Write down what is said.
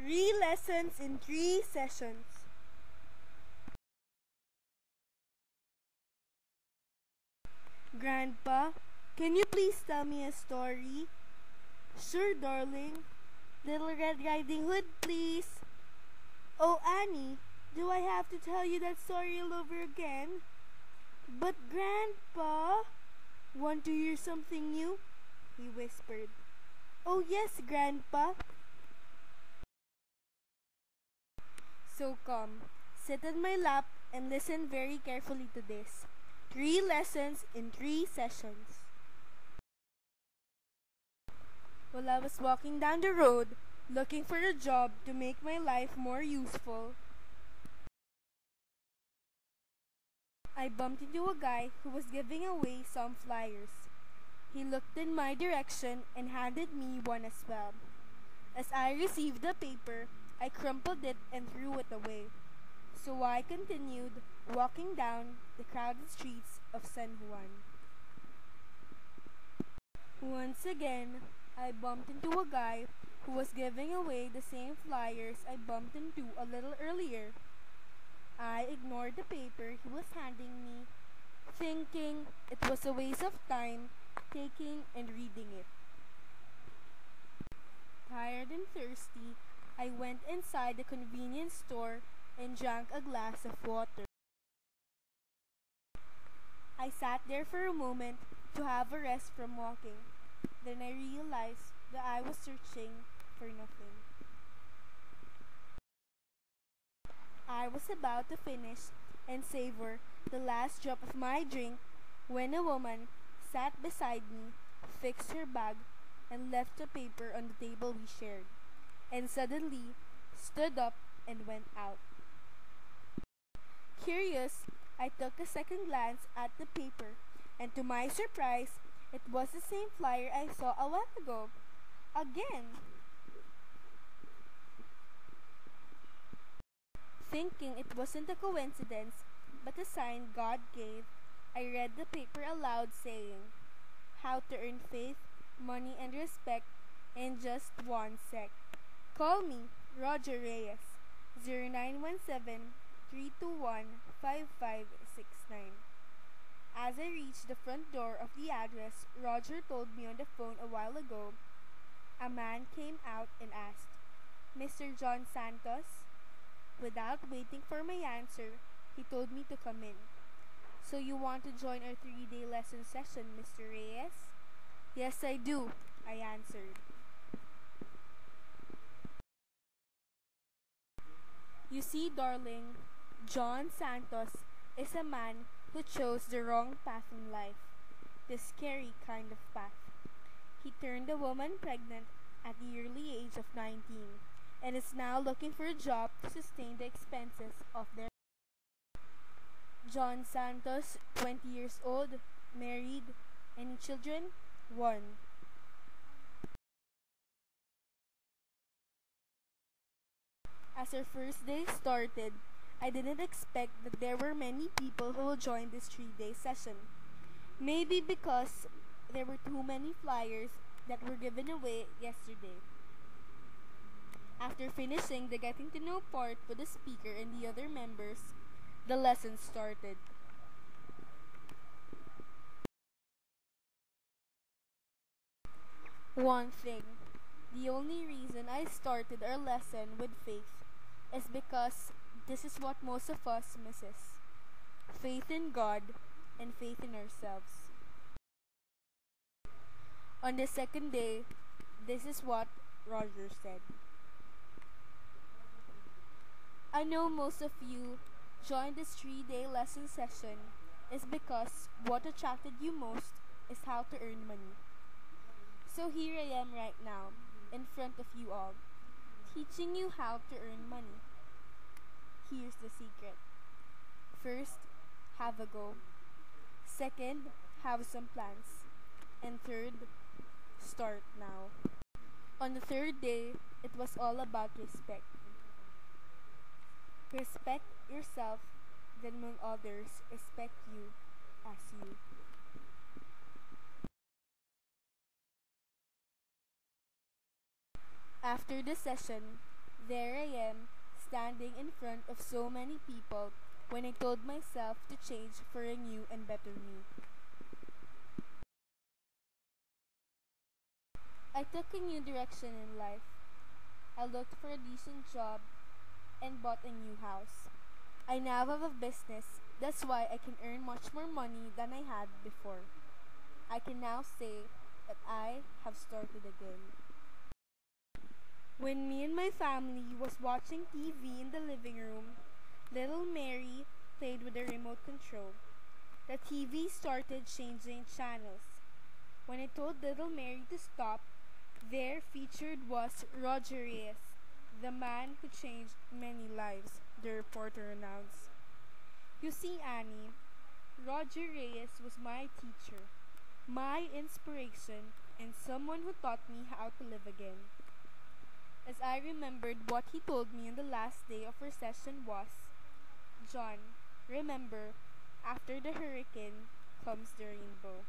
3 lessons in 3 sessions. Grandpa, can you please tell me a story? Sure, darling. Little Red Riding Hood, please. Oh, Annie, do I have to tell you that story all over again? But Grandpa, want to hear something new? He whispered. Oh yes, Grandpa. So come, sit on my lap and listen very carefully to this. 3 lessons in 3 sessions. While I was walking down the road, looking for a job to make my life more useful, I bumped into a guy who was giving away some flyers. He looked in my direction and handed me one as well. As I received the paper, I crumpled it and threw it away. So I continued walking down the crowded streets of San Juan. Once again, I bumped into a guy who was giving away the same flyers I bumped into a little earlier. I ignored the paper he was handing me, thinking it was a waste of time taking and reading it. Tired and thirsty, I went inside the convenience store and drank a glass of water. I sat there for a moment to have a rest from walking. Then I realized that I was searching for nothing. I was about to finish and savor the last drop of my drink when a woman sat beside me, fixed her bag, and left a paper on the table we shared, and suddenly stood up and went out. Curious, I took a second glance at the paper, and to my surprise, it was the same flyer I saw a while ago. Again! Thinking it wasn't a coincidence, but a sign God gave, I read the paper aloud saying, How to earn faith, money, and respect in just 1 sec. Call me, Roger Reyes, 0917-321-5569. As I reached the front door of the address Roger told me on the phone a while ago, a man came out and asked, Mr. John Santos? Without waiting for my answer, he told me to come in. So you want to join our 3-day lesson session, Mr. Reyes? Yes, I do, I answered. You see, darling, John Santos is a man who chose the wrong path in life, the scary kind of path. He turned a woman pregnant at the early age of 19 and is now looking for a job to sustain the expenses of their life. John Santos, 20 years old, married, any children? 1. As our first day started, I didn't expect that there were many people who will join this 3-day session. Maybe because there were too many flyers that were given away yesterday. After finishing the getting to know part with the speaker and the other members, the lesson started. One thing, the only reason I started our lesson with faith is because this is what most of us misses. Faith in God and faith in ourselves. On the second day, this is what Roger said. I know most of you joined this 3-day lesson session is because what attracted you most is how to earn money. So here I am right now, in front of you all, teaching you how to earn money. Here's the secret. First, have a go. Second, have some plans. And third, start now. On the third day, it was all about respect. Respect yourself, then when others respect you as you. After the session, There I am, standing in front of so many people when I told myself to change for a new and better me. I took a new direction in life. I looked for a decent job and bought a new house. I now have a business, that's why I can earn much more money than I had before. I can now say that I have started again. When me and my family was watching TV in the living room, little Mary played with the remote control. The TV started changing channels. When I told little Mary to stop, there featured was Roger Reyes, the man who changed many lives, the reporter announced. You see, Annie, Roger Reyes was my teacher, my inspiration, and someone who taught me how to live again. As I remembered what he told me on the last day of our session was, John, remember, after the hurricane comes the rainbow.